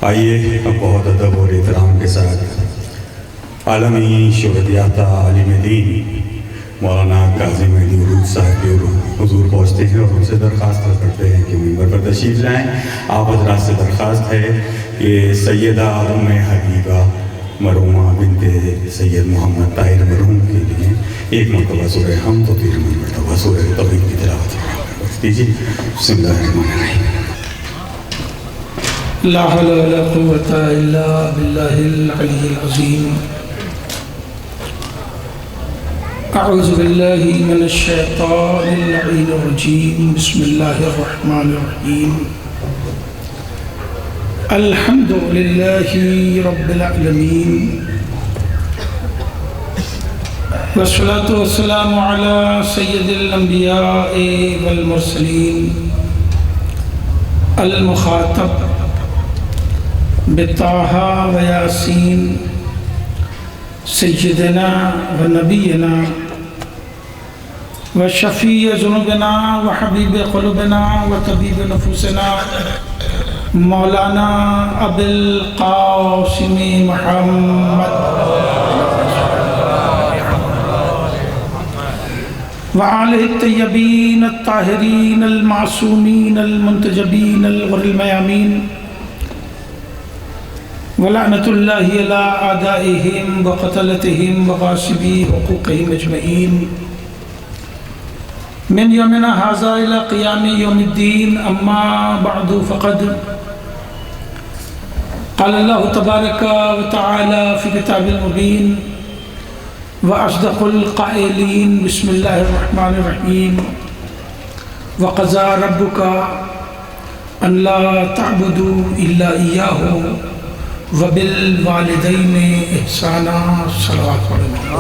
آئیے اب بہت ادب اور احترام کے ساتھ عالمی شہرت یافتہ عالم دین مولانا کاظم علی عروج صاحب کے حضور پہنچتے ہیں اور ان سے درخواست کرتے ہیں کہ ممبر پر تشریف لائیں۔ آپ حضرات سے درخواست ہے کہ سیدہ ام حبیبہ مرحومہ بنت سید محمد طاہر مرحوم کے لیے ایک مرتبہ سورہ حمد و 13 مرتبہ سورہ توحید کی تلاوت کیجیے۔ بسم اللہ الرحمن الرحیم۔ لا حول ولا قوة إلا بالله العلي العظيم۔ أعوذ بالله من الشيطان اللعين الرجيم۔ بسم الله الرحمن الرحيم۔ الحمد لله رب العالمين، والصلاة والسلام على سيد الأنبياء والمرسلين المخاطب بطه وياسين سيدنا ونبينا وشفيع ذنوبنا وحبيب قلوبنا وطبيب نفوسنا مولانا ابو القاسم محمد وآلہ الطیبین الطاہرین المعصومین المنتجبین الغر الميامین ولعنۃ اللہ علی اعدائہم وقتلتہم وغاصبی حقوقہم اجمعین من یومنا ھذا الی قیام یوم الدین۔ اما بعد فقد قال اللہ تبارک و تعالی فی کتاب المبین وأصدق القائلین۔ بسم اللہ الرحمن الرحیم۔ وقضى ربك أن لا تعبدوا إلا إياه وبالوالدین احسانا۔ صلوات علیہ۔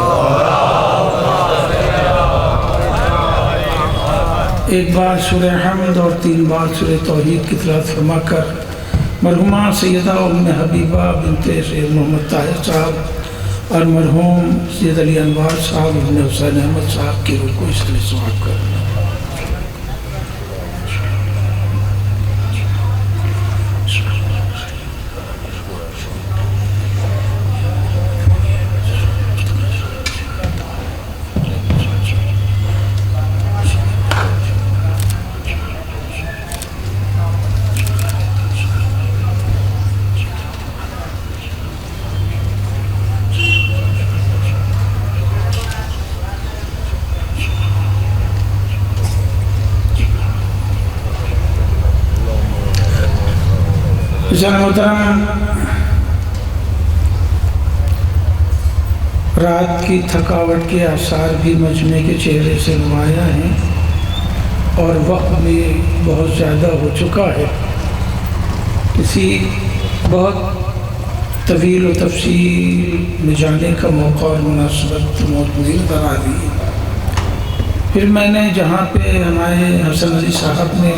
ایک بار سورہ حمد اور 3 بار سورہ توحید کی تلاوت فرما کر مرحومہ سیدہ ام حبیبہ بنت سید محمد طاہر صاحب اور مرحوم سید علی انوار صاحب ابن حسین احمد صاحب کی روح کو اس لیے ثواب کرنا۔ جناب محترم، رات کی تھکاوٹ کے آثار بھی مجمع کے چہرے سے نمایاں ہیں اور وقت بھی بہت زیادہ ہو چکا ہے۔ کسی بہت طویل و تفصیل میں جانے کا موقع اور مناسبت موجود بنا دی۔ پھر میں نے جہاں پہ ہمارے حسن علی صاحب نے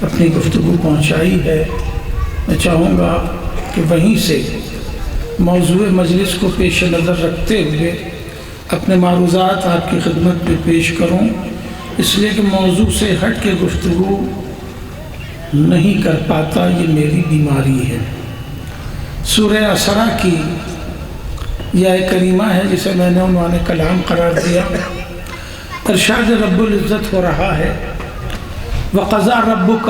اپنی گفتگو پہنچائی ہے، میں چاہوں گا کہ وہیں سے موضوع مجلس کو پیش نظر رکھتے ہوئے اپنے معروضات آپ کی خدمت میں پیش کروں، اس لیے کہ موضوع سے ہٹ کے گفتگو نہیں کر پاتا، یہ میری بیماری ہے۔ سورہ اسراء کی یہ آیت کریمہ ہے جسے میں نے عنوان کلام قرار دیا۔ ارشاد رب العزت ہو رہا ہے وَقَضَى رَبُّكَ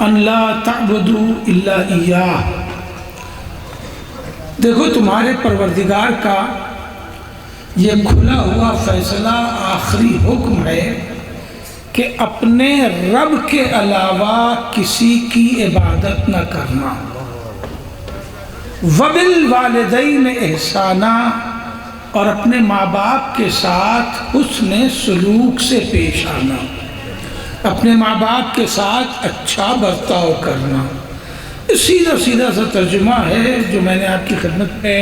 ان لا تعبدوا الا ایاہ۔ دیکھو تمہارے پروردگار کا یہ کھلا ہوا فیصلہ، آخری حکم ہے کہ اپنے رب کے علاوہ کسی کی عبادت نہ کرنا۔ وبالوالدین احسانا، اور اپنے ماں باپ کے ساتھ حسن سلوک سے پیش آنا، اپنے ماں باپ کے ساتھ اچھا برتاؤ کرنا۔ سیدھا سیدھا سا ترجمہ ہے جو میں نے آپ کی خدمت میں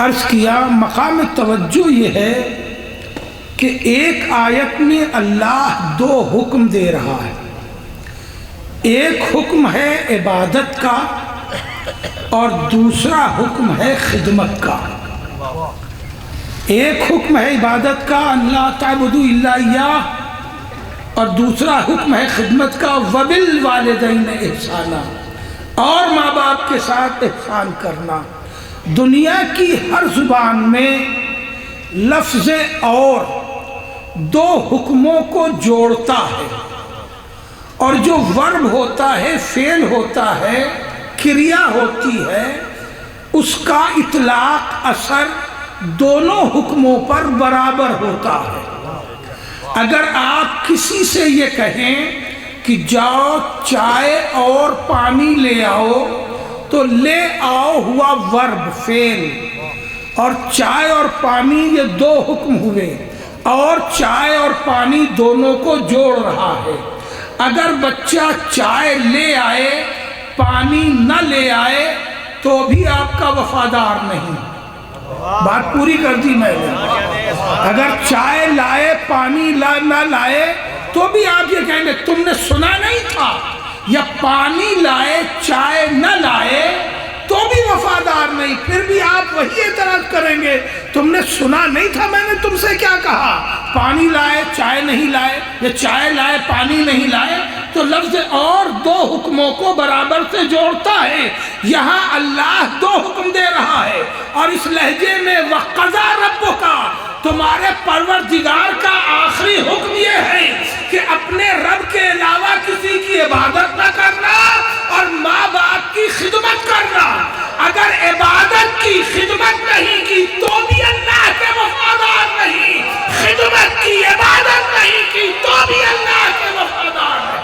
عرض کیا۔ مقام توجہ یہ ہے کہ ایک آیت میں اللہ 2 حکم دے رہا ہے۔ ایک حکم ہے عبادت کا اور دوسرا حکم ہے خدمت کا۔ ایک حکم ہے عبادت کا، اللہ تعبدوا الا اياه، اور دوسرا حکم ہے خدمت کا، وبالوالدین احسانا، اور ماں باپ کے ساتھ احسان کرنا دنیا کی ہر زبان میں لفظ اور دو حکموں کو جوڑتا ہے، اور جو ورب ہوتا ہے، فعل ہوتا ہے، کریا ہوتی ہے، اس کا اطلاق اثر دونوں حکموں پر برابر ہوتا ہے۔ اگر آپ کسی سے یہ کہیں کہ جاؤ چائے اور پانی لے آؤ، تو لے آؤ ہوا ورب فعل، اور چائے اور پانی یہ دو حکم ہوئے، اور چائے اور پانی دونوں کو جوڑ رہا ہے۔ اگر بچہ چائے لے آئے پانی نہ لے آئے تو بھی آپ کا وفادار نہیں۔ بات پوری کر دی میں نے۔ اگر چائے لائے پانی نہ لائے تو بھی آپ یہ کہیں گے تم نے سنا نہیں تھا، یا پانی لائے چائے نہ لائے تو بھی وفادار نہیں، پھر بھی آپ وہی اعتراض کریں گے تم نے سنا نہیں تھا میں نے تم سے کیا کہا، پانی لائے چائے نہیں لائے، یا چائے لائے پانی نہیں لائے۔ تو لفظ اور دو حکموں کو برابر سے جوڑتا ہے۔ یہاں اللہ دو حکم دے رہا ہے، اور اس لہجے میں وَقَضَى رَبُّكَ، تمہارے پروردگار کا آخری حکم یہ ہے کہ اپنے رب کے علاوہ کسی کی عبادت نہ کرنا اور ماں باپ کی خدمت کرنا۔ اگر عبادت کی خدمت نہیں کی تو بھی اللہ کے وفادار نہیں، خدمت کی عبادت نہیں کی تو بھی اللہ کے وفادار نہیں۔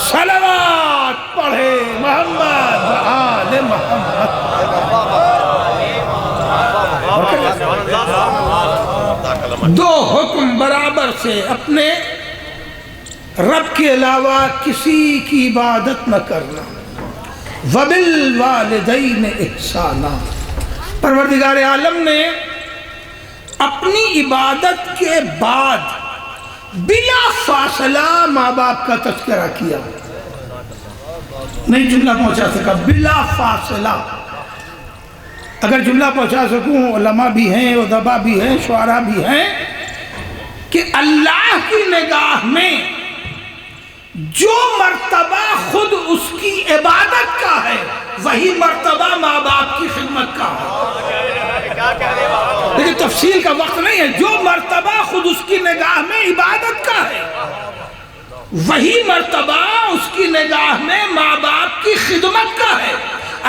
صلوات پڑھے محمد آل محمد۔ دو حکم برابر سے، اپنے رب کے علاوہ کسی کی عبادت نہ کرنا، وَبِالْوَالِدَيْنِ إِحْسَانًا۔ پروردگار عالم نے اپنی عبادت کے بعد بلا فاصلہ ماں باپ کا تذکرہ کیا، نہیں جملہ پہنچا سکا، بلا فاصلہ۔ اگر جملہ پہنچا سکوں، علماء بھی ہیں، ادباء بھی ہیں، شعراء بھی ہیں، کہ اللہ کی نگاہ میں جو مرتبہ خود اس کی عبادت کا ہے وہی مرتبہ ماں باپ کی خدمت کا ہے۔ لیکن تفصیل کا وقت نہیں ہے، جو مرتبہ خود اس کی نگاہ میں عبادت کا ہے وہی مرتبہ اس کی نگاہ میں ماں باپ کی خدمت کا ہے۔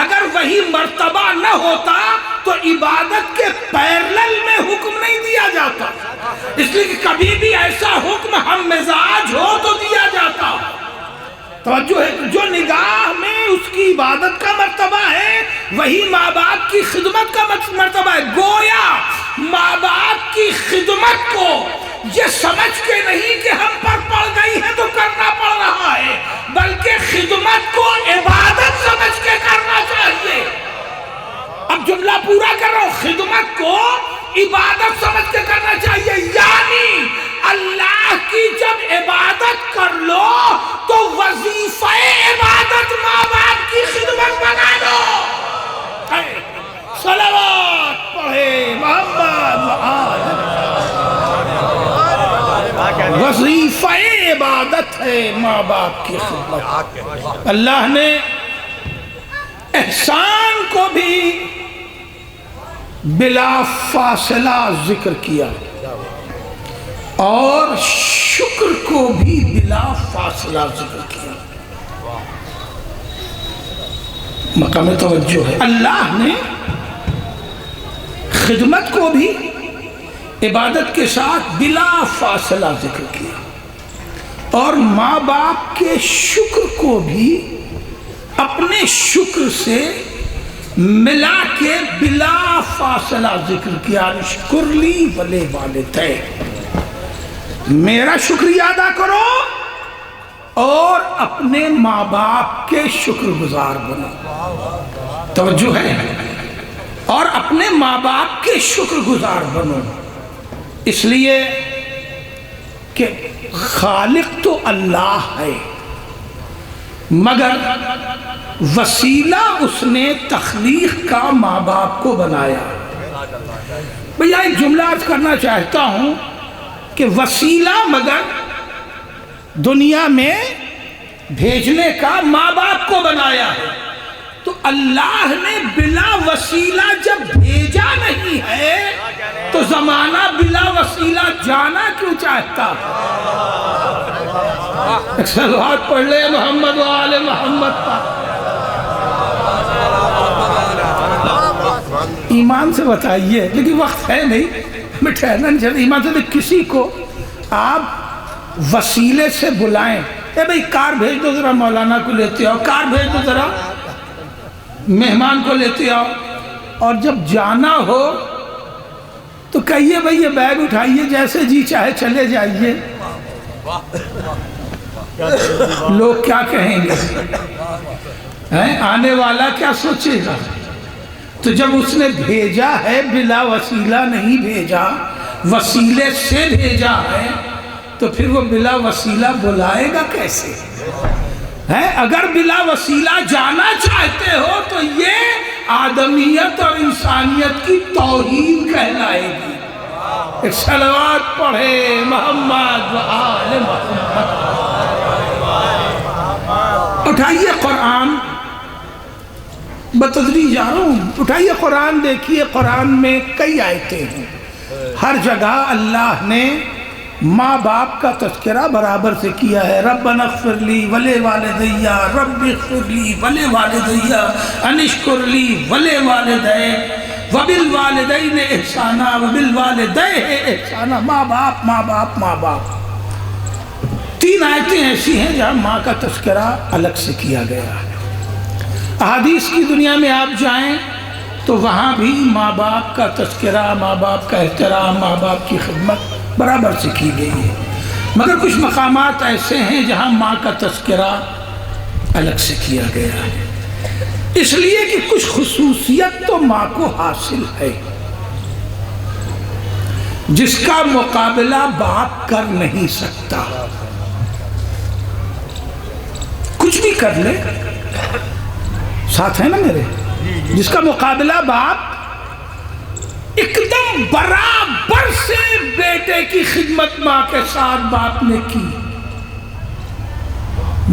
اگر وہی مرتبہ نہ ہوتا تو عبادت کے پیرلل میں حکم نہیں دیا جاتا، اس لیے کہ کبھی بھی ایسا حکم ہم مزاج ہو تو دیا جاتا۔ توجہ ہے، جو نگاہ میں اس کی عبادت کا مرتبہ ہے وہی ماں باپ کی خدمت کا مرتبہ ہے۔ گویا ماں باپ کی خدمت کو یہ سمجھ کے نہیں کہ ہم پر پڑ گئی ہے تو کرنا پڑ رہا ہے، بلکہ خدمت کو عبادت سمجھ کے کرنا چاہیے۔ اب جملہ پورا کرو، خدمت کو عبادت سمجھ کے کرنا چاہیے، یعنی اللہ کی جب عبادت کر لو تو وظیفہ عبادت ماں باپ کی خدمت بنا لو۔ صلوات پڑھے محمد وظیفہ عبادت ہے ماں باپ کی خدمت۔ اللہ نے احسان کو بھی بلا فاصلہ ذکر کیا اور شکر کو بھی بلا فاصلہ ذکر کیا۔ مقام توجہ ہے، اللہ نے خدمت کو بھی عبادت کے ساتھ بلا فاصلہ ذکر کیا، اور ماں باپ کے شکر کو بھی اپنے شکر سے ملا کے بلا فاصلہ ذکر کیا۔ اشکر لی ولی والدیک، میرا شکریہ ادا کرو اور اپنے ماں باپ کے شکر گزار بنو۔ توجہ ہے، اور اپنے ماں باپ کے شکر گزار بنو، اس لیے کہ خالق تو اللہ ہے، مگر وسیلہ اس نے تخلیق کا ماں باپ کو بنایا۔ بھئی ایک جملہ عرض کرنا چاہتا ہوں کہ وسیلہ مگر دنیا میں بھیجنے کا ماں باپ کو بنایا ہے، تو اللہ نے بلا وسیلہ جب بھیجا نہیں ہے تو زمانہ بلا وسیلہ جانا کیوں چاہتا؟ ایک صلوات پڑھ لے محمد و آل محمد پر۔ ایمان سے بتائیے، لیکن وقت ہے نہیں، میں ٹھہرنا نہیں چاہتا۔ ایمان سے کسی کو آپ وسیلے سے بلائیں، اے بھئی کار بھیج دو ذرا، مولانا کو لیتے آؤ، کار بھیج دو ذرا، مہمان کو لیتے آؤ، اور جب جانا ہو تو کہیے بھئی یہ بیگ اٹھائیے، جیسے جی چاہے چلے جائیے، لوگ کیا کہیں گے؟ آنے والا کیا سوچے گا؟ تو جب اس نے بھیجا ہے، بلا وسیلہ نہیں بھیجا، وسیلے سے بھیجا ہے، تو پھر وہ بلا وسیلہ بلائے گا کیسے؟ اگر بلا وسیلہ جانا چاہتے ہو تو یہ آدمیت اور انسانیت کی توہین کہلائے گی۔ ایک صلوات پڑھے محمد و آل محمد۔ اٹھائیے قرآن، بتدریج جا رہا ہوں، اٹھائیے قرآن، دیکھیے قرآن میں کئی آیتیں ہیں، ہر جگہ اللہ نے ماں باپ کا تذکرہ برابر سے کیا ہے۔ ربنا اغفر لی ولی والدی، رب اغفر لی ولی والدی ان اشکر لی ولی والدی وبالوالدین احسانا وبالوالدین احسانا۔ ماں باپ ماں باپ ماں باپ، تین آیتیں ایسی ہیں جہاں ماں کا تذکرہ الگ سے کیا گیا ہے۔ احادیث کی دنیا میں آپ جائیں تو وہاں بھی ماں باپ کا تذکرہ، ماں باپ کا احترام، ماں باپ کی خدمت برابر سے کی گئی ہے، مگر کچھ مقامات ایسے ہیں جہاں ماں کا تذکرہ الگ سے کیا گیا ہے، اس لیے کہ کچھ خصوصیت تو ماں کو حاصل ہے جس کا مقابلہ باپ کر نہیں سکتا۔ کچھ بھی کر لے، ساتھ ہے نا میرے، جس کا مقابلہ باپ ایک دم برابر سے بیٹے کی خدمت ماں کے ساتھ باپ نے کی،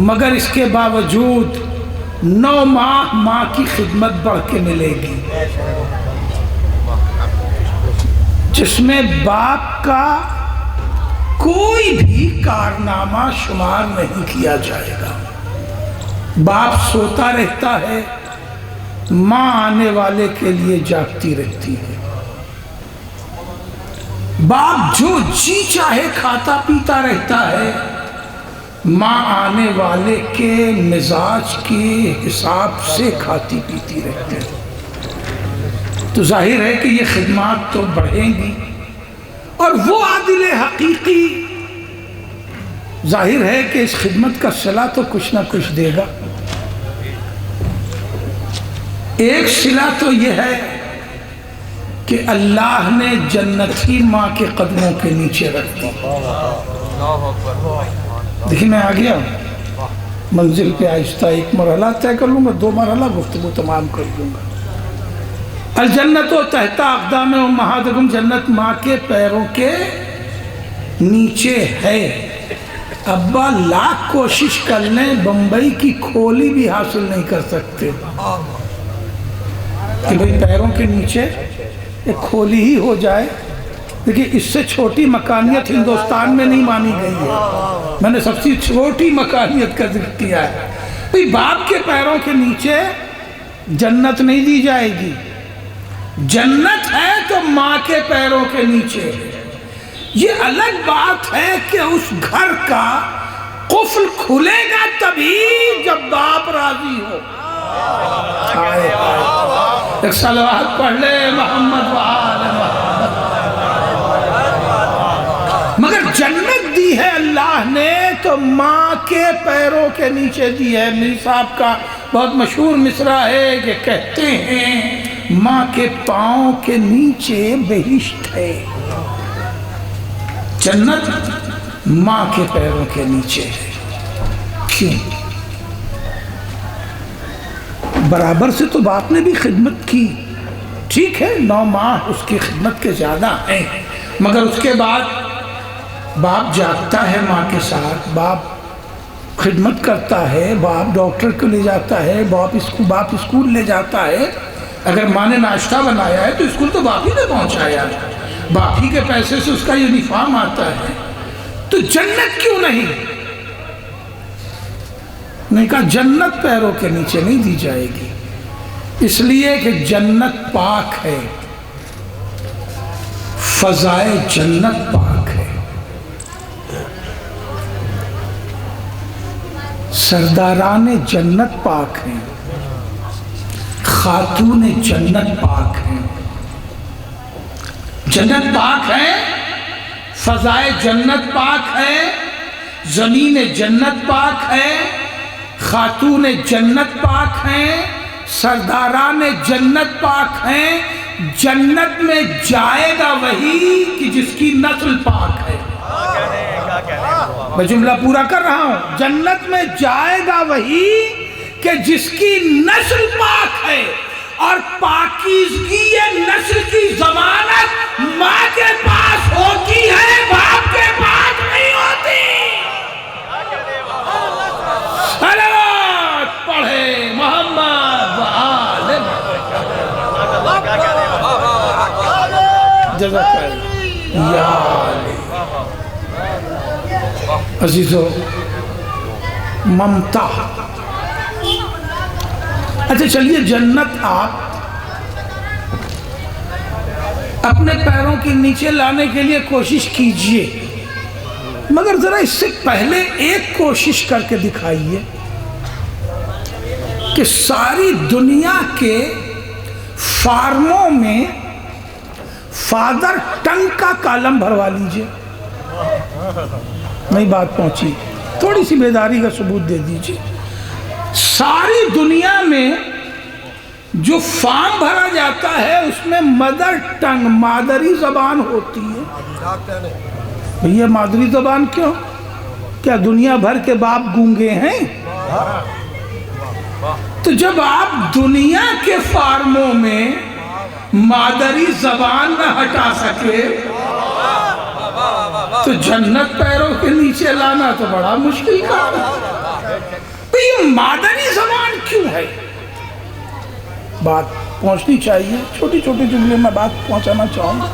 مگر اس کے باوجود 9 ماہ ماں کی خدمت بڑھ کے ملے گی، جس میں باپ کا کوئی بھی کارنامہ شمار نہیں کیا جائے گا۔ باپ سوتا رہتا ہے، ماں آنے والے کے لیے جاگتی رہتی ہے۔ باپ جو جی چاہے کھاتا پیتا رہتا ہے، ماں آنے والے کے مزاج کے حساب سے کھاتی پیتی رہتی ہے۔ تو ظاہر ہے کہ یہ خدمات تو بڑھیں گی، اور وہ عادل حقیقی ظاہر ہے کہ اس خدمت کا صلہ تو کچھ نہ کچھ دے گا۔ ایک صلہ تو یہ ہے کہ اللہ نے جنت ہی ماں کے قدموں کے نیچے رکھ دی۔ دیکھیں میں آ گیا منزل پہ، آہستہ ایک مرحلہ طے کر لوں گا، 2 مرحلہ گفتگو تمام کر دوں گا۔ الجنت و تحت اقدام امہاتکم، جنت ماں کے پیروں کے نیچے ہے۔ ابا لاکھ کوشش کر لیں، بمبئی کی کھولی بھی حاصل نہیں کر سکتے کہ بھئی پیروں کے نیچے ایک کھولی ہی ہو جائے۔ دیکھیں اس سے چھوٹی مکانیت ہندوستان میں نہیں مانی گئی ہے، میں نے سب سے چھوٹی مکانیت کا ذکر کیا ہے۔ بھئی باپ کے پیروں کے نیچے جنت نہیں دی جائے گی، جنت ہے تو ماں کے پیروں کے نیچے۔ یہ الگ بات ہے کہ اس گھر کا قفل کھلے گا تبھی جب باپ راضی ہو۔ ایک صلوات پڑھ لے محمد و آل محمد۔ مگر جنت دی ہے اللہ نے تو ماں کے پیروں کے نیچے دی ہے۔ میری صاحب کا بہت مشہور مصرع ہے کہ کہتے ہیں ماں کے پاؤں کے نیچے بہشت ہے، جنت ماں کے پیروں کے نیچے ہے۔ کیوں؟ برابر سے تو باپ نے بھی خدمت کی، ٹھیک ہے 9 ماہ اس کی خدمت کے زیادہ ہیں، مگر اس کے بعد باپ جاگتا ہے ماں کے ساتھ، باپ خدمت کرتا ہے، باپ ڈاکٹر کو لے جاتا ہے، باپ اسکول لے جاتا ہے. اگر ماں نے ناشتہ بنایا ہے تو اسکول تو باپ ہی نے پہنچایا، باپ ہی کے پیسے سے اس کا یونیفارم آتا ہے. تو جنت کیوں نہیں؟ نے کہا جنت پیروں کے نیچے نہیں دی جائے گی، اس لیے کہ جنت پاک ہے، فضائے جنت پاک ہے. سرداران جنت پاک ہیں، خاتون جنت پاک ہیں. جنت پاک ہے، فضائے جنت پاک ہے، زمین جنت پاک ہے، خاتون جنت پاک ہیں، سرداران جنت پاک ہیں. جنت میں جائے گا وہی کہ جس کی نسل پاک ہے. میں جملہ پورا کر رہا ہوں. جنت میں جائے گا وہی کہ جس کی نسل پاک ہے، اور پاکیزگی یہ نسل کی ضمانت ماں کے پاس ہوتی ہے، باپ کے پاس نہیں ہوتی. صلوات پڑھے محمد و آل جزاک اللہ. یا عزیزو ممتا. اچھا چلیے، جنت آپ اپنے پیروں کے نیچے لانے کے لیے کوشش کیجئے، مگر ذرا اس سے پہلے ایک کوشش کر کے دکھائیے کہ ساری دنیا کے فارموں میں فادر ٹنگ کا کالم بھروا لیجئے. نہیں بات پہنچی، تھوڑی سی بیداری کا ثبوت دے دیجئے. ساری دنیا میں جو فارم بھرا جاتا ہے اس میں مدر ٹنگ، مادری زبان ہوتی ہے. بھئی مادری زبان کیوں؟ کیا دنیا بھر کے باپ گونگے ہیں؟ تو جب آپ دنیا کے فارموں میں مادری زبان نہ ہٹا سکے تو جنت پیروں کے نیچے لانا تو بڑا مشکل کام ہے. تو یہ مادری زبان کیوں ہے؟ بات پہنچنی چاہیے. چھوٹی چھوٹی جملے میں بات پہنچانا چاہوں گا.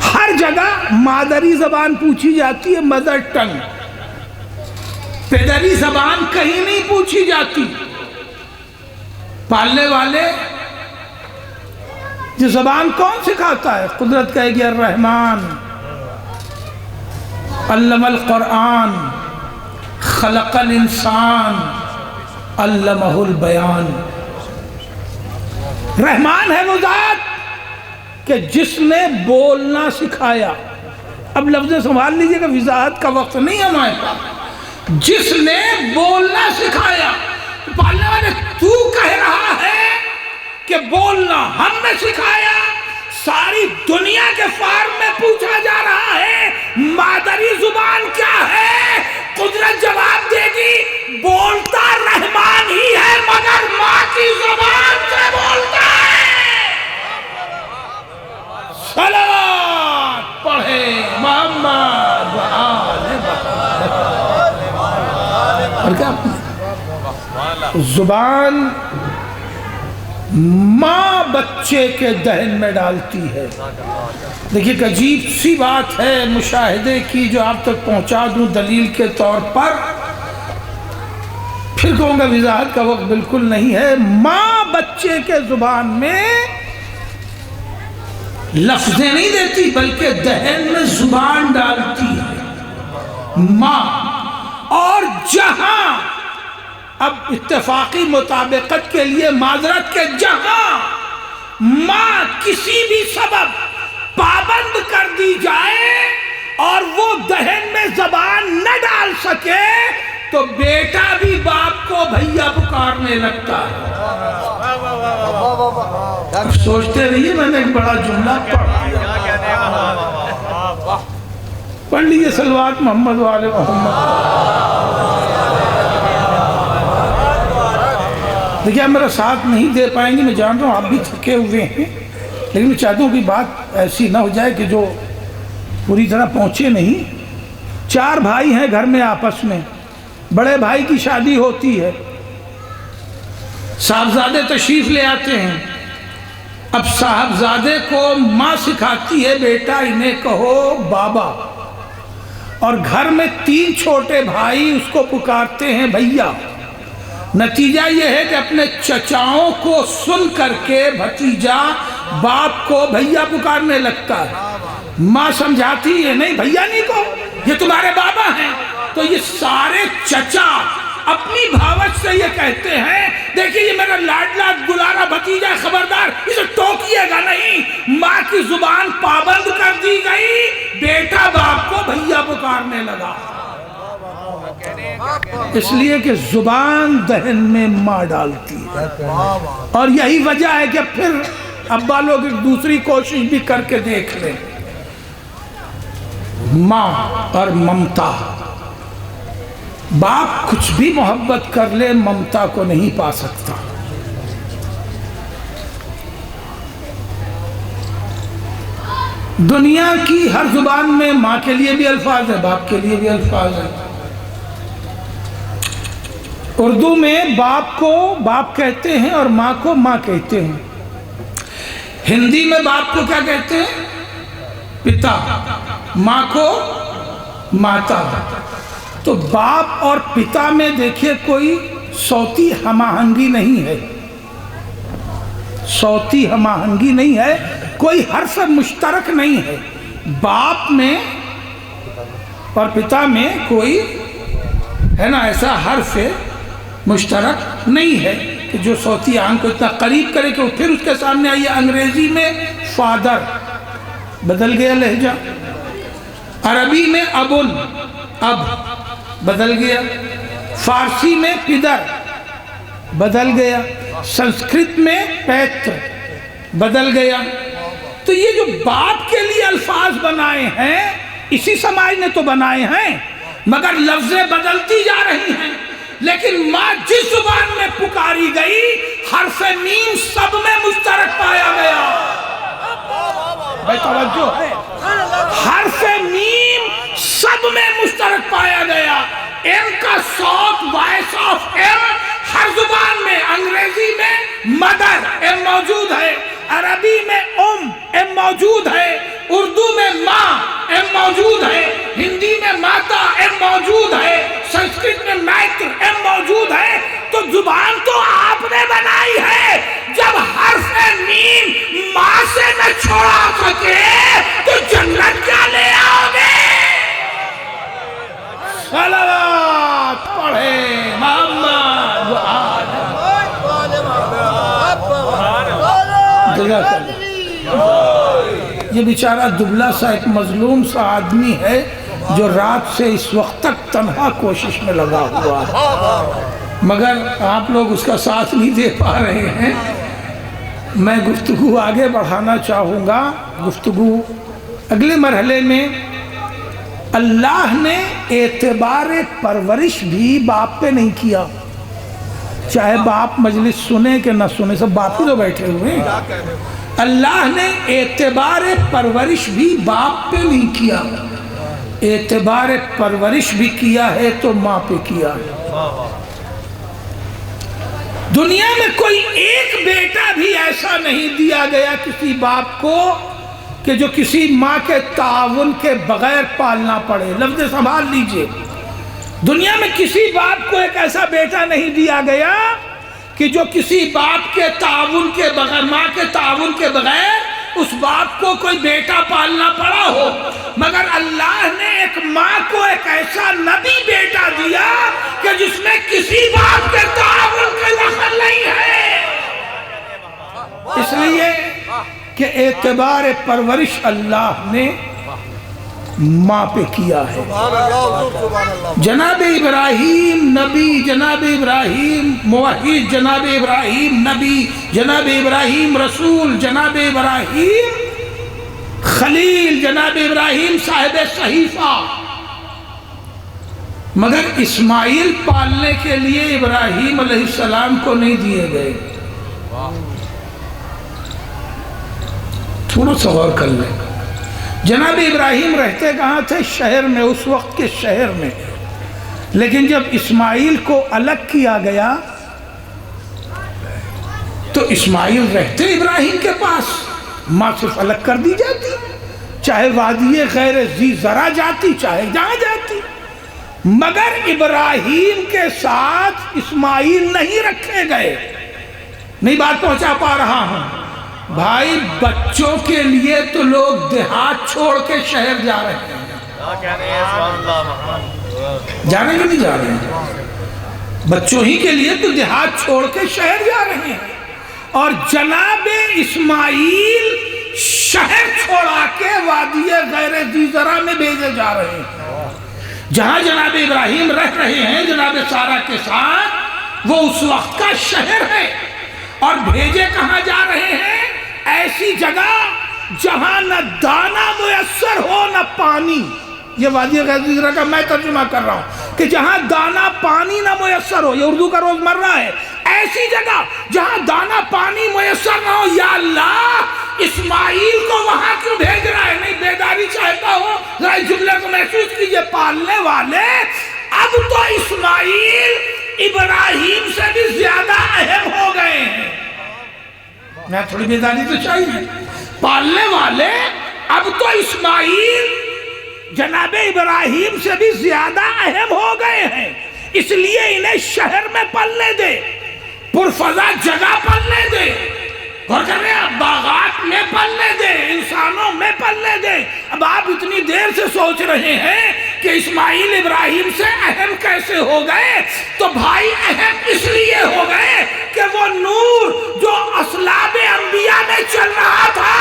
ہر جگہ مادری زبان پوچھی جاتی ہے، مدر ٹنگ. پیدری زبان کہیں نہیں پوچھی جاتی. پالنے والے یہ زبان کون سکھاتا ہے؟ قدرت کہے گی الرحمن علم القرآن خلق الانسان علمہ البیان. رحمان ہے وہ ذات کہ جس نے بولنا سکھایا. اب لفظ سنبھال لیجئے کہ وضاحت کا وقت نہیں ہے ہمارے پاس. جس نے بولنا سکھایا. پالنے والے تو کہہ رہا ہے کہ بولنا ہم نے سکھایا. ساری دنیا کے فارم میں پوچھا جا رہا ہے مادری زبان کیا ہے؟ قدرت جواب دے گی بولتا رحمان ہی ہے، مگر ماں کی زبان سے بولتا ہے. صلوات پڑھے محمد و آل محمد. زبان ماں بچے کے دہن میں ڈالتی ہے. دیکھیے ایک عجیب سی بات ہے مشاہدے کی جو آپ تک پہنچا دوں دلیل کے طور پر. پھر کہوں گا وضاحت کا وقت بالکل نہیں ہے. ماں بچے کے زبان میں لفظیں نہیں دیتی بلکہ دہن میں زبان ڈالتی ہے ماں. اور جہاں اب اتفاقی مطابقت کے لیے معذرت کے جہاں ماں کسی بھی سبب پابند کر دی جائے اور وہ دہن میں زبان نہ ڈال سکے تو بیٹا بھی باپ کو بھیا پکارنے لگتا ہے. اب سوچتے رہیے میں نے ایک بڑا جملہ پڑھ لیجیے. صلوات محمد و آل محمد. دیکھیں آپ میرا ساتھ نہیں دے پائیں گے، میں جان رہا ہوں آپ بھی تھکے ہوئے ہیں، لیکن میں چاہتا ہوں کہ بات ایسی نہ ہو جائے کہ جو پوری طرح پہنچے نہیں. 4 بھائی ہیں گھر میں آپس میں، بڑے بھائی کی شادی ہوتی ہے، صاحبزادے تشریف لے آتے ہیں. اب صاحبزادے کو ماں سکھاتی ہے بیٹا انہیں کہو بابا، اور گھر میں 3 چھوٹے بھائی اس کو پکارتے ہیں بھیا. نتیجہ یہ ہے کہ اپنے چچاؤں کو سن کر کے بھتیجا باپ کو بھیا پکارنے لگتا ہے. ماں سمجھاتی ہے نہیں بھیا نہیں کو، یہ تمہارے بابا ہیں. تو یہ سارے چچا اپنی بھاوت سے یہ کہتے ہیں دیکھیے یہ میرا لاڈلا دلارا بھتیجا، خبردار اسے ٹوکیے گا نہیں. ماں کی زبان پابند کر دی گئی، بیٹا باپ کو بھیا پکارنے لگا. اس لیے کہ زبان دہن میں ماں ڈالتی ہے. اور یہی وجہ ہے کہ پھر ابا لوگ ایک دوسری کوشش بھی کر کے دیکھ لیں. ماں اور ممتا، باپ کچھ بھی محبت کر لے ممتا کو نہیں پا سکتا. دنیا کی ہر زبان میں ماں کے لیے بھی الفاظ ہیں، باپ کے لیے بھی الفاظ ہیں. اردو میں باپ کو باپ کہتے ہیں اور ماں کو ماں کہتے ہیں. ہندی میں باپ کو کیا کہتے ہیں؟ پتا. ماں کو ماتا. تو باپ اور پتا میں دیکھیے کوئی صوتی ہم آہنگی نہیں ہے، صوتی ہم آہنگی نہیں ہے، کوئی حرف مشترک نہیں ہے. باپ میں اور پتا میں کوئی ہے نا ایسا حرف مشترک نہیں ہے کہ جو صوتی آہنگ کو اتنا قریب کرے کہ وہ پھر اس کے سامنے آئیے. انگریزی میں فادر بدل گیا لہجہ، عربی میں ابن اب بدل گیا، فارسی میں پدر بدل گیا، سنسکرت میں پیتر بدل گیا. تو یہ جو باپ کے لیے الفاظ بنائے ہیں اسی سماج نے تو بنائے ہیں، مگر لفظیں بدلتی جا رہی ہیں. لیکن ماں جس زبان میں پکاری گئی حرف میم سب میں مشترک پایا گیا. بھائی توجہ ہے، حرف میم سب میں مشترک پایا گیا. ایم کا صوت وائس آف ایم ہر زبان میں، انگریزی میں مدر ایم موجود ہے، عربی میں ایم موجود ہے، اردو میں ماں ایم موجود ہے، ہندی میں ماتا ایم موجود ہے، سنسکرت میں میتر ایم موجود ہے. تو زبان تو آپ نے بنائی ہے. جب حرف میم ماں سے نہ چھوڑا سکے تو جنت کیا لے آؤ گے؟ صلوات پڑھے محمد یہ بیچارہ دبلا سا ایک مظلوم سا آدمی ہے جو رات سے اس وقت تک تنہا کوشش میں لگا ہوا ہے، مگر آپ لوگ اس کا ساتھ نہیں دے پا رہے ہیں. میں گفتگو آگے بڑھانا چاہوں گا. گفتگو اگلے مرحلے میں اللہ نے اعتبار پرورش بھی باپ پہ نہیں کیا. چاہے باپ مجلس سنے کہ نہ سنے، سب باپ ہی تو بیٹھے ہوئے ہیں. اللہ نے اعتبار پرورش بھی باپ پہ نہیں کیا، اعتبار پرورش بھی کیا ہے تو ماں پہ کیا ہے. دنیا میں کوئی ایک بیٹا بھی ایسا نہیں دیا گیا کسی باپ کو کہ جو کسی ماں کے تعاون کے بغیر پالنا پڑے. لفظ سنبھال لیجئے، دنیا میں کسی باپ کو ایک ایسا بیٹا نہیں دیا گیا کہ جو کسی باپ کے تعاون کے بغیر، ماں کے تعاون کے بغیر اس باپ کو کوئی بیٹا پالنا پڑا ہو. مگر اللہ نے ایک ماں کو ایک ایسا نبی بیٹا دیا کہ جس میں کسی باپ کے تعاون کا دخل نہیں ہے، اس لیے کہ اعتبار پرورش اللہ نے ماں پہ کیا ہے. جناب ابراہیم نبی، جناب ابراہیم موحد، جناب ابراہیم نبی، جناب ابراہیم رسول، جناب ابراہیم خلیل، جناب ابراہیم صاحب صحیفہ. مگر اسماعیل پالنے کے لیے ابراہیم علیہ السلام کو نہیں دیے گئے. تھوڑا سا غور کر لیں. جناب ابراہیم رہتے کہاں تھے؟ شہر میں، اس وقت کے شہر میں. لیکن جب اسماعیل کو الگ کیا گیا تو اسماعیل رہتے ابراہیم کے پاس، ماں صرف الگ کر دی جاتی، چاہے وادی غیر ذی زرع جاتی چاہے جہاں جاتی، مگر ابراہیم کے ساتھ اسماعیل نہیں رکھے گئے۔ نہیں بات پہنچا پا رہا ہوں بھائی، بچوں کے لیے تو لوگ دیہات چھوڑ کے شہر جا رہے ہیں، جا رہے ہیں نہیں جا رہے ہیں؟ بچوں ہی کے لیے تو دیہات چھوڑ کے شہر جا رہے ہیں، اور جناب اسماعیل شہر چھوڑا کے وادی غیر ذی زرع میں بھیجے جا رہے ہیں، جہاں جناب ابراہیم رہ رہے ہیں جناب سارہ کے ساتھ، وہ اس وقت کا شہر ہے، اور بھیجے کہاں جا رہے ہیں؟ ایسی جگہ جہاں نہ دانا میسر ہو نہ پانی۔ یہ وادی غیر ذی زرع کا میں ترجمہ کر رہا ہوں کہ جہاں دانا پانی نہ میسر ہو، یہ اردو کا روزمرہ ہے، ایسی جگہ جہاں دانا پانی میسر نہ ہو۔ یا اللہ، اسماعیل کو وہاں کیوں بھیج رہا ہے؟ نہیں بیداری چاہتا ہو ذرا اس جملے کو محسوس کیجئے، پالنے والے اب تو اسماعیل ابراہیم سے بھی زیادہ اہم ہو گئے ہیں۔ میں تھوڑی بیداری تو چاہیے، پالنے والے اب تو اسماعیل جناب ابراہیم سے بھی زیادہ اہم ہو گئے ہیں، اس لیے انہیں شہر میں پلنے دے، پرفضا جگہ پلنے دے، غور کر رہے ہیں، باغات میں پلنے دے، انسانوں میں پلنے دے۔ اب آپ اتنی دیر سے سوچ رہے ہیں کہ اسماعیل ابراہیم سے اہم کیسے ہو گئے؟ تو بھائی اہم اس لیے ہو گئے کہ وہ نور جو اصلاب انبیاء میں چل رہا تھا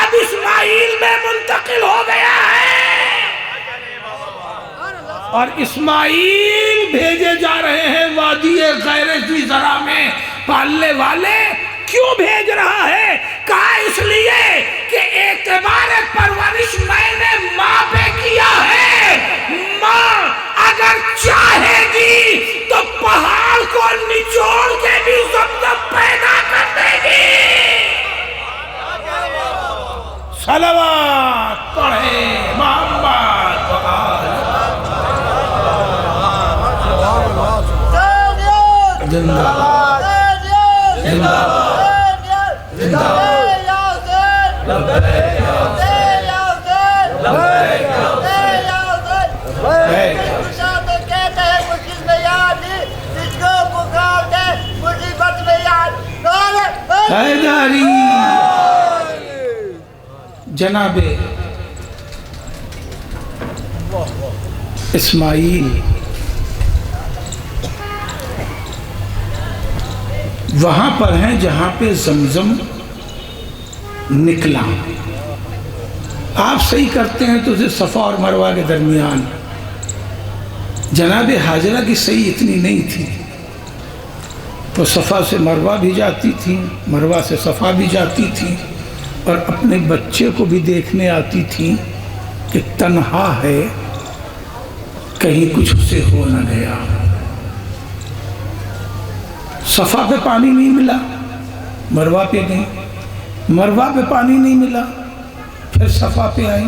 اب اسماعیل میں منتقل ہو گیا ہے، اور اسماعیل بھیجے جا رہے ہیں وادی غیر ذی زرع میں۔ پالنے والے کیوں بھیج رہا ہے؟ کہا اس لیے کہ اعتبار پرورش میں نے ماں پہ کیا ہے، ماں اگر چاہے گی تو پہاڑ کو نچوڑ کے بھی زمزم پیدا کر دے گی۔ صلوات پڑھے محمد زندہ زندہ حیدری جناب اسماعیل وہاں پر ہیں جہاں پہ زمزم نکلا۔ آپ صحیح کرتے ہیں تو اسے صفا اور مروہ کے درمیان، جناب حاجرہ کی صحیح اتنی نہیں تھی، وہ صفا سے مروہ بھی جاتی تھی، مروہ سے صفا بھی جاتی تھی، اور اپنے بچے کو بھی دیکھنے آتی تھی کہ تنہا ہے، کہیں کچھ اسے ہو نہ گیا۔ صفا پہ پانی نہیں ملا، مروہ پہ گئی، مروہ پہ پانی نہیں ملا، پھر صفا پہ آئی،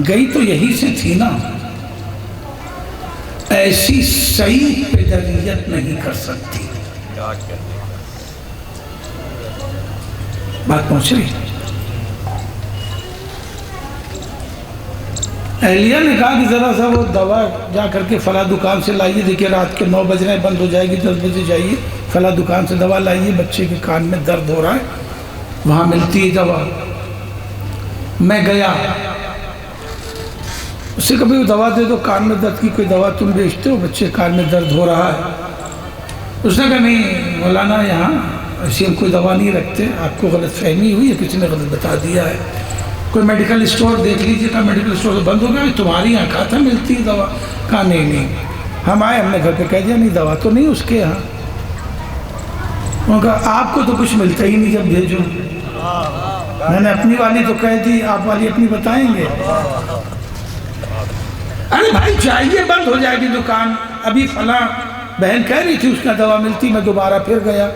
گئی تو یہی سے تھی نا۔ ایسی صحیح پیدلیت نہیں کر سکتی۔ بات پہنچ رہی؟ اہلیہ نے کہا کہ ذرا سا وہ دوا جا کر کے فلاں دکان سے لائیے، دیکھیں رات کے 9 بجنے بند ہو جائے گی، 10 بجے جائیے فلاں دکان سے دوا لائیے، بچے کے کان میں درد ہو رہا ہے، وہاں ملتی ہے دوا۔ میں گیا، اس سے کبھی وہ دوا دے دو، کان میں درد کی کوئی دوا تم بیچتے ہو؟ بچے کان میں درد ہو رہا ہے۔ اس نے کہا نہیں مولانا، یہاں ایسی ہم کوئی دوا نہیں رکھتے، آپ کو غلط فہمی ہوئی ہے، کسی نے غلط بتا دیا ہے، کوئی میڈیکل اسٹور دیکھ لیجیے۔ کہا میڈیکل اسٹور بند ہو گیا، تمہاری یہاں کہا تھا ملتی ہے دوا۔ کہا نہیں، ہم آئے، ہم نے گھر پہ کہہ دیا نہیں دوا تو نہیں اس کے یہاں۔ انہوں نے کہا آپ کو تو کچھ ملتا ہی نہیں جب بھیجو۔ میں نے اپنی والی تو کہہ دی، آپ والی اپنی بتائیں گے؟ ارے بھائی جائیے، بند ہو جائے گی دکان، ابھی فلاں بہن کہہ رہی تھی اس کا دوا ملتی۔ میں دوبارہ پھر گیا،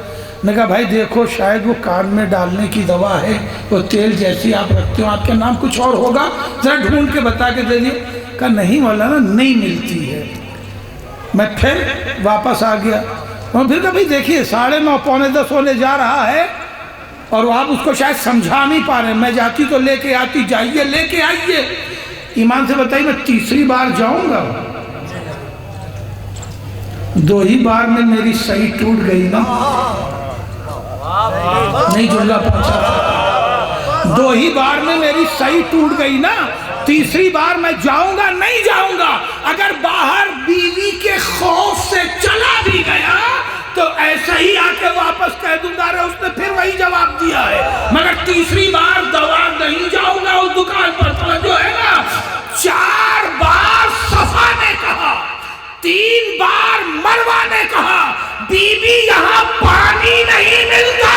نے کہا بھائی دیکھو شاید وہ کان میں ڈالنے کی دوا ہے، وہ تیل جیسی آپ رکھتے ہو، آپ کا نام کچھ اور ہوگا، ذرا ڈھونڈ کے بتا کے دے دیے۔ کہا نہیں مولانا نہیں ملتی ہے۔ میں پھر واپس آ گیا اور پھر کبھی دیکھیے 9:30 پونے 10 ہونے جا رہا ہے اور آپ اس کو شاید سمجھا نہیں پا رہے. میں جاتی تو لے کے آتی, جائیے لے کے آئیے. ایمان سے بتائیے میں تیسری بار جاؤں گا, 2 ہی بار میں میری صحیح ٹوٹ گئی نا, نہیں جملہ پہنچا, 2 ہی بار میں میری صحیح ٹوٹ گئی نا, تیسری بار میں جاؤں گا نہیں جاؤں گا. اگر باہر بیوی کے خوف سے چلا بھی گیا تو ایسا ہی آ کے واپس کہہ دوں گا رہے اس نے پھر وہی جواب دیا ہے, مگر تیسری بار دوا نہیں جاؤں گا اس دکان پر. توجہ ہے نا, 4 بار صفا نے کہا, 3 بار مروہ نے کہا بی بی یہاں پانی نہیں ملتا,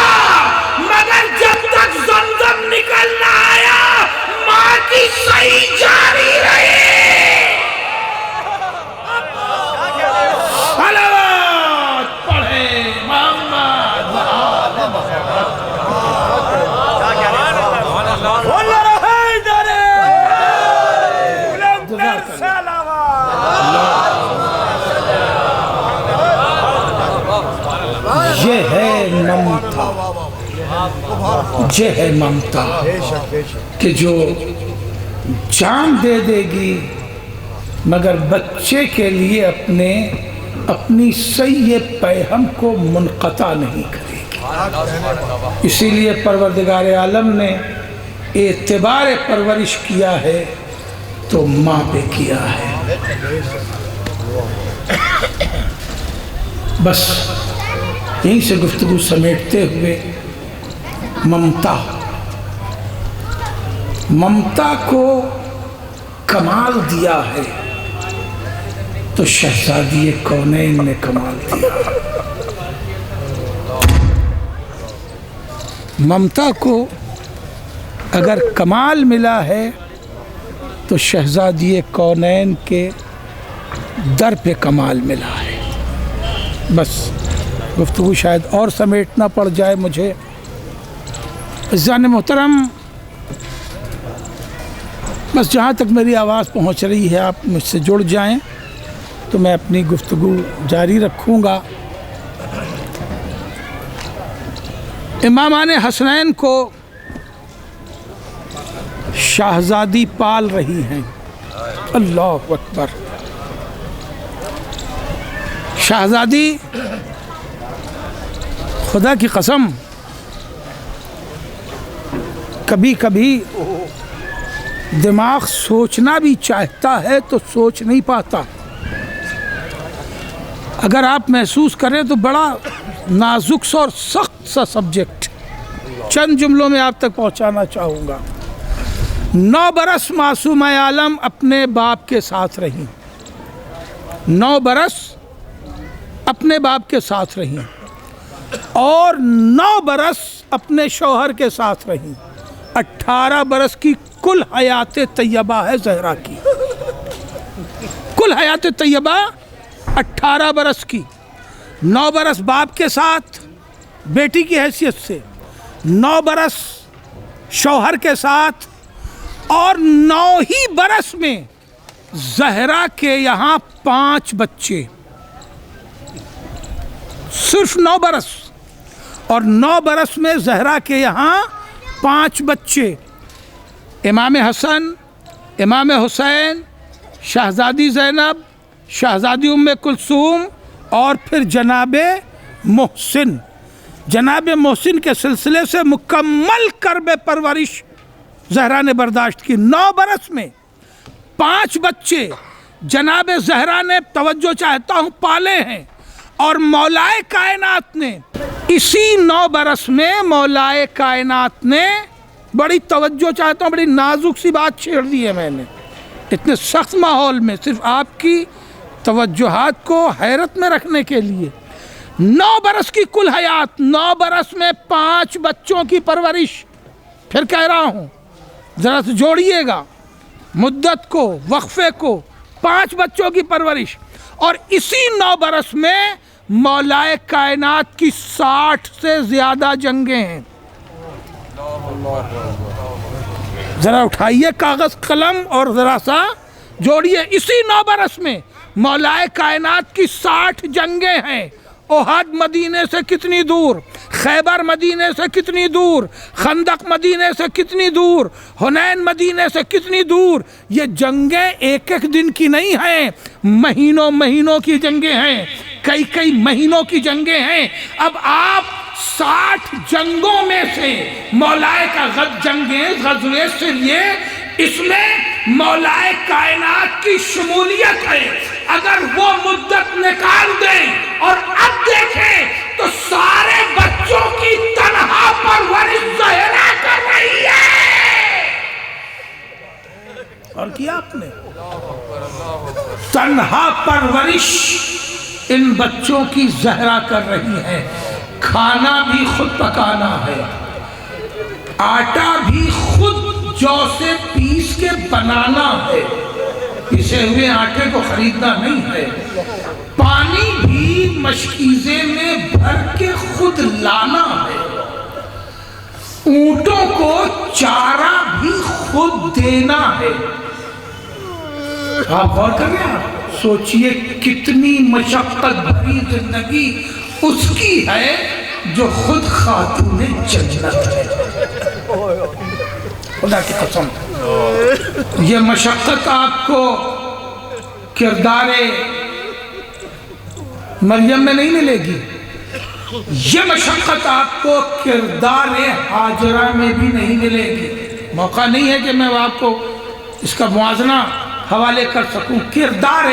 مگر جب تک زمزم نکل نہ آیا ماں کی صحیح جاری رہی. صلوات پڑھے محمد یہ ہے ممتا, یہ ہے ممتا کہ جو جان دے دے گی مگر بچے کے لیے اپنی سیئ پیہم کو منقطع نہیں کرے گی. اسی لیے پروردگار عالم نے اعتبار پرورش کیا ہے تو ماں پہ کیا ہے. بس یہیں سے گفتگو سمیٹتے ہوئے ممتا کو کمال دیا ہے تو شہزادی کونین نے کمال دیا. ممتا کو اگر کمال ملا ہے تو شہزادی کونین کے در پہ کمال ملا ہے. بس گفتگو شاید اور سمیٹنا پڑ جائے مجھے. عزیزان محترم, بس جہاں تک میری آواز پہنچ رہی ہے آپ مجھ سے جڑ جائیں تو میں اپنی گفتگو جاری رکھوں گا. امامان حسنین کو شہزادی پال رہی ہیں. اللہ اکبر. شہزادی خدا کی قسم کبھی کبھی دماغ سوچنا بھی چاہتا ہے تو سوچ نہیں پاتا. اگر آپ محسوس کریں تو بڑا نازک سا اور سخت سا سبجیکٹ چند جملوں میں آپ تک پہنچانا چاہوں گا. 9 برس معصومہ عالم اپنے باپ کے ساتھ رہی, 9 برس اپنے باپ کے ساتھ رہی اور 9 برس اپنے شوہر کے ساتھ رہی. 18 برس کی کل حیات طیبہ ہے زہرا کی. کل حیات طیبہ 18 برس کی. 9 برس باپ کے ساتھ بیٹی کی حیثیت سے, 9 برس شوہر کے ساتھ, اور 9 ہی برس میں زہرا کے یہاں 5 بچے. صرف 9 برس, اور 9 برس میں زہرا کے یہاں 5 بچے. امام حسن, امام حسین, شہزادی زینب, شہزادی ام کلثوم اور پھر جناب محسن. جناب محسن کے سلسلے سے مکمل کرب پرورش زہرا نے برداشت کی. 9 برس میں 5 بچے جناب زہرا نے, توجہ چاہتا ہوں, پالے ہیں. اور مولائے کائنات نے اسی 9 برس میں مولائے کائنات نے, بڑی توجہ چاہتا ہوں, بڑی نازک سی بات چھیڑ دی ہے میں نے اتنے سخت ماحول میں, صرف آپ کی توجہات کو حیرت میں رکھنے کے لیے. 9 برس کی کل حیات, 9 برس میں 5 بچوں کی پرورش. پھر کہہ رہا ہوں ذرا سے جوڑیے گا مدت کو, وقفے کو. 5 بچوں کی پرورش, اور اسی 9 برس میں مولائے کائنات کی 60 سے زیادہ جنگیں ہیں. ذرا اٹھائیے کاغذ قلم اور ذرا سا جوڑیے. اسی 9 برس میں مولا کائنات کی 60 جنگیں ہیں۔ احد مدینے سے کتنی دور، خیبر مدینے سے کتنی دور، خندق مدینے سے کتنی دور، حنین مدینے سے کتنی دور۔ یہ جنگیں ایک ایک دن کی نہیں ہیں، مہینوں مہینوں کی جنگیں ہیں، کئی کئی مہینوں کی جنگیں ہیں۔ اب آپ 60 جنگوں میں سے مولا کا غزوہ سریہ، اس میں مولا کائنات کی شمولیت ہے۔ اگر وہ مدت نکال دیں اور اب دیکھیں تو سارے بچوں کی تنہا پرورش زہرا کر رہی ہے۔ اور کیا آپ نے تنہا پرورش ان بچوں کی زہرا کر رہی ہے۔ کھانا بھی خود پکانا ہے، آٹا بھی خود جو سے پیس کے بنانا ہے، پسے ہوئے آٹے کو خریدنا نہیں ہے۔ پانی بھی مشکیزے میں بھر کے خود لانا ہے، اونٹوں کو چارہ بھی خود دینا ہے۔ آپ غور کر رہے ہیں، سوچئے کتنی مشقت بھری زندگی اس کی ہے جو خود خاتون جنت ہے۔ خدا کی قسم، یہ مشقت آپ کو کردار مریم میں نہیں ملے گی، یہ مشقت آپ کو کردار ہاجرہ میں بھی نہیں ملے گی۔ موقع نہیں ہے کہ میں آپ کو اس کا موازنہ حوالے کر سکوں۔ کردار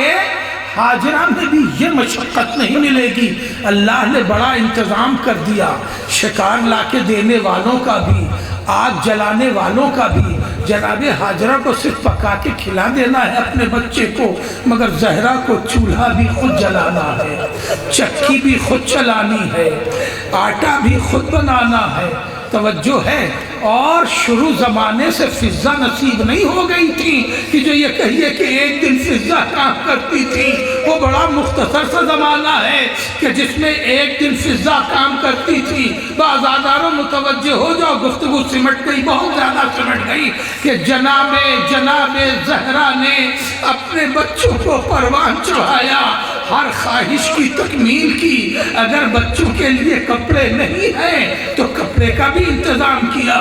ہاجرہ میں بھی یہ مشقت نہیں ملے گی۔ اللہ نے بڑا انتظام کر دیا، شکار لا کے دینے والوں کا بھی، آگ جلانے والوں کا بھی۔ جناب ہاجرہ کو صرف پکا کے کھلا دینا ہے اپنے بچے کو، مگر زہرا کو چولہا بھی خود جلانا ہے، چکی بھی خود چلانی ہے، آٹا بھی خود بنانا ہے۔ توجہ ہے، اور شروع زمانے سے فضہ نصیب نہیں ہو گئی تھی کہ جو یہ کہیے کہ ایک دن فضہ کام کرتی تھی۔ وہ بڑا مختصر سا زمانہ ہے کہ جس میں ایک دن فضہ کام کرتی تھی۔ بازاداروں متوجہ ہو جاؤ، گفتگو سمٹ گئی، بہت زیادہ سمٹ گئی کہ جناب زہرا نے اپنے بچوں کو پروان چڑھایا، ہر خواہش کی تکمیل کی۔ اگر بچوں کے لیے کپڑے نہیں ہیں تو کپڑے کا بھی انتظام کیا۔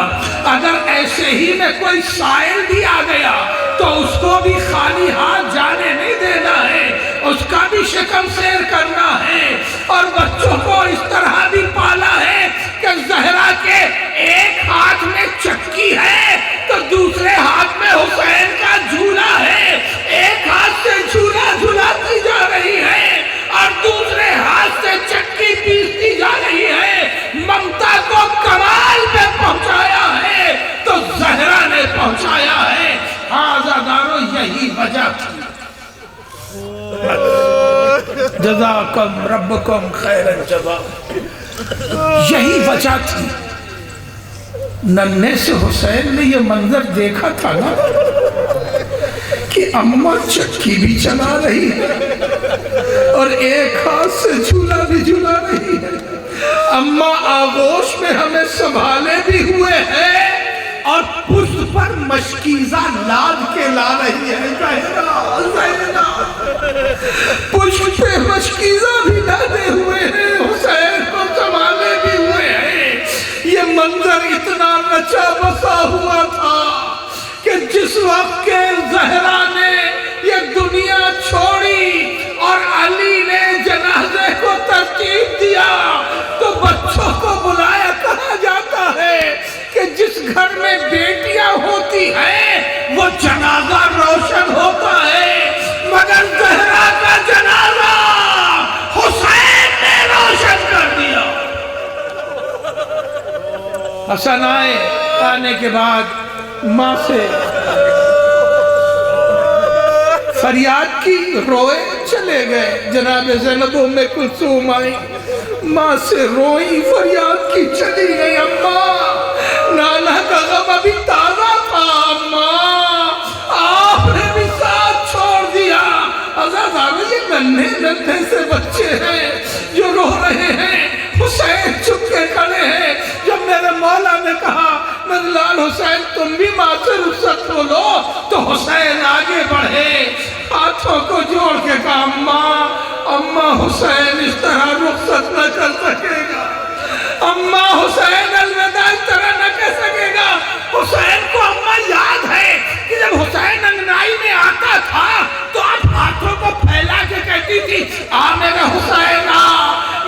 اگر ایسے ہی میں کوئی سائل بھی آ گیا تو اس کو بھی خالی ہاتھ جانے نہیں دینا ہے، اس کا بھی شکم سیر کرنا ہے۔ اور بچوں کو اس طرح بھی پالا ہے کہ زہرا کے ایک ہاتھ میں چکی ہے تو دوسرے ہاتھ میں حسین کا جھولا ہے، ایک ہاتھ سے جھولا جھلاتی جا رہی ہے اور دوسرے ہاتھ سے چکی پیستی جا رہی ہے۔ ممتا کو کمال پہ پہنچایا ہے تو زہرا نے پہنچایا ہے۔ آزاداروں، یہی وجہ تھی۔ جزاکم ربکم خیر الجزا، یہی وجہ تھی۔ ننھے سے حسین نے یہ منظر دیکھا تھا نا کہ اماں چکی بھی چلا رہی ہے اور ایک ہاتھ سے جھولا بھی جھلا رہی ہے، اماں آغوش میں ہمیں سنبھالے بھی ہوئے ہیں اور پشت پر مشکیزہ لاد کے لا رہی ہے۔ زہرا پشت پہ مشکیزہ بھی لادے ہوئے ہیں، حسین کو سنبھالے بھی ہوئے ہیں۔ یہ منظر اتنا رچا بسا ہوا تھا کہ جس وقت کے زہرا نے یہ دنیا چھوڑی اور علی نے جنازے کو ترتیب دیا تو بچوں کو بلایا، کہا جاتا ہے کہ جس گھر میں بیٹیاں ہوتی ہیں وہ جنازہ روشن ہوتا ہے، مگر زہرا کا جنازہ حسین نے روشن کر دیا۔ حسن آنے کے بعد ماں سے فریاد کی، روئے چلے گئے۔ جناب زینب ام کلثوم آئی، ماں سے روئی، فریاد کی، چلی گئی۔ اماں، نانا کا غم ابھی تازہ تھا، اماں آپ نے بھی ساتھ چھوڑ دیا۔ عزیزانو، یہ ننھے سے بچے ہیں جو رو رہے ہیں، حسین چپ کے کھڑے ہیں۔ جب میرے مولا نے کہا میرے لال حسین تم بھی ماں سے رخصت ہو لو تو حسین آگے بڑھے، ہاتھوں کو جوڑ کے کہا اماں حسین اس طرح رخصت نہ کر سکے گا، اماں حسین الوداع اس طرح نہ کر سکے گا۔ حسین کو اماں یاد ہے کہ جب حسین انگنائی میں آتا تھا تو آپ ہاتھوں کو پھیلا کے کہتی تھی میرے حسین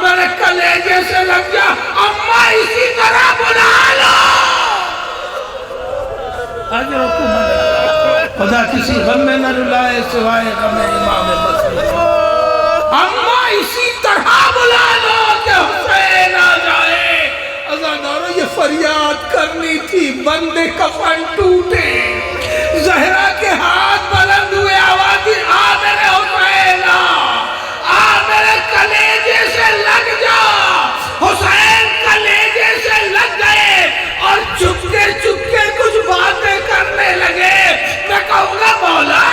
میرے کلیجے سے لگ جا، اماں اسی طرح بلا لو۔ خدا کسی غم میں نہ رلائے سوائے غم امام مسلم، اماں اسی طرح بلا لو کہ حسین آ جائے۔ عزادارو یہ فریاد کرنی تھی، بندے کفن ٹوٹے، زہرا کے ہاتھ بلند ہوئے، آواز دی میرے حسین میرے کلیجے سے لگ جا۔ حسین کلیجے سے لگ گئے اور چپکے چپکے کچھ باتیں کرنے لگے۔ میں کہوں گا مولا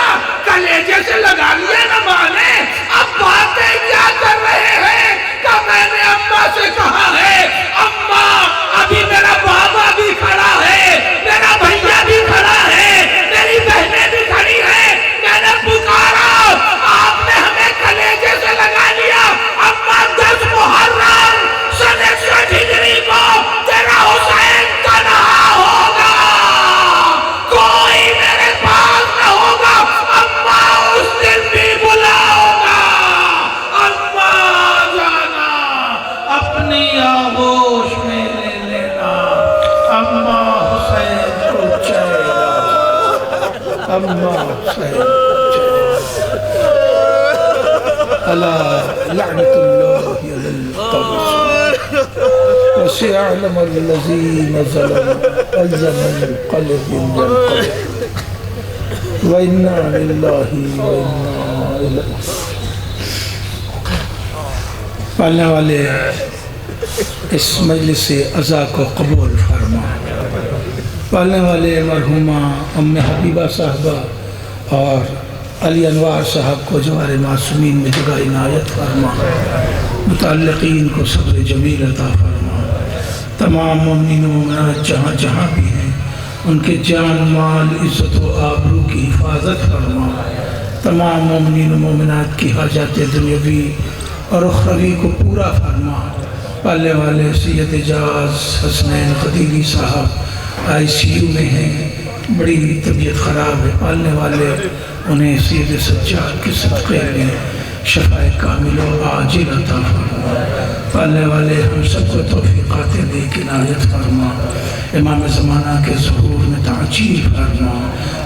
کلیجے سے لگا لیا نہ مانے، اب باتیں کیا کر رہے ہیں؟ کہ میں نے اماں سے کہا ہے اماں ابھی میرا بابا بھی کھڑا ہے، میرا بھیا بھی کھڑا ہے، میری بہنیں بھی کھڑی ہیں، میں نے پکارا آپ نے ہمیں کلیجے سے لگا لیا۔ اماں 10 محرم سن 61 ہجری کو تیرا حسین تنہا ہوگا، کوئی میرے پاس نہ ہوگا، اماں اس دن بھی بلاؤ گا۔ اماں جانا اپنی آغوش میں لے لینا، اماں حسین کو چاہیے، اماں حسین کو چاہیے۔ الا لعنت اللہ علی الطاغوت وسيعلم الذين ظلموا أي منقلب ينقلب وإنا لله وإنا إليه۔ پالنے والے اس مجلس عزا کو قبول فرما، پالنے والے مرحومہ ام حبیبہ صاحبہ اور علی انوار صاحب کو جوار معصومین میں جگہ عنایت فرما، متعلقین کو صبر جمیل عطا فرما، تمام مومنین و مومنات جہاں جہاں بھی ہیں ان کے جان مال عزت و آبرو کی حفاظت فرما، تمام مومنین و مومنات کی حاجات دنیاوی اور اخروی کو پورا فرما۔ پالنے والے سید اعجاز حسنین قدیری صاحب ICU میں ہیں، بڑی طبیعت خراب ہے، پالنے والے انہیں سید سجاد کے صدقے میں شفاء کامل و عاجل عطا فرما۔ پالنے والے ہم سب کو توفیقات نیک عنایت فرما، امام زمانہ کے ظہور میں تعجیل فرما،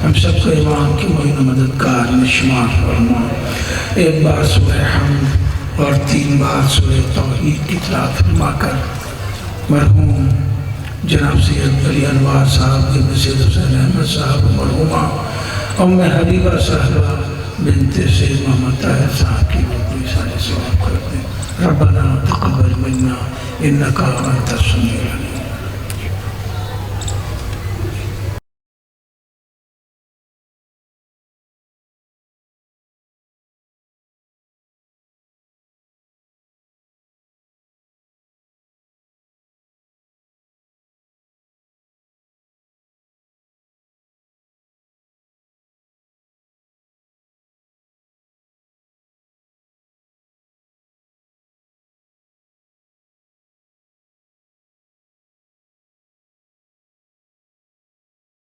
ہم سب کو امام کی معین و مددگار میں شمار فرما۔ ایک بار سورہ حمد اور 3 بار سورہ توحید کی تلاوت فرما کر مرحوم جناب سید علی انوار صاحب ابن سید حسین احمد صاحب مرحومہ ام حبیبہ صاحبہ بنت سید محمد طاہر صاحب کی کوئی سارے ثواب کر دیں۔ ربنا تقبل منا انکا انت السمیع العلیم۔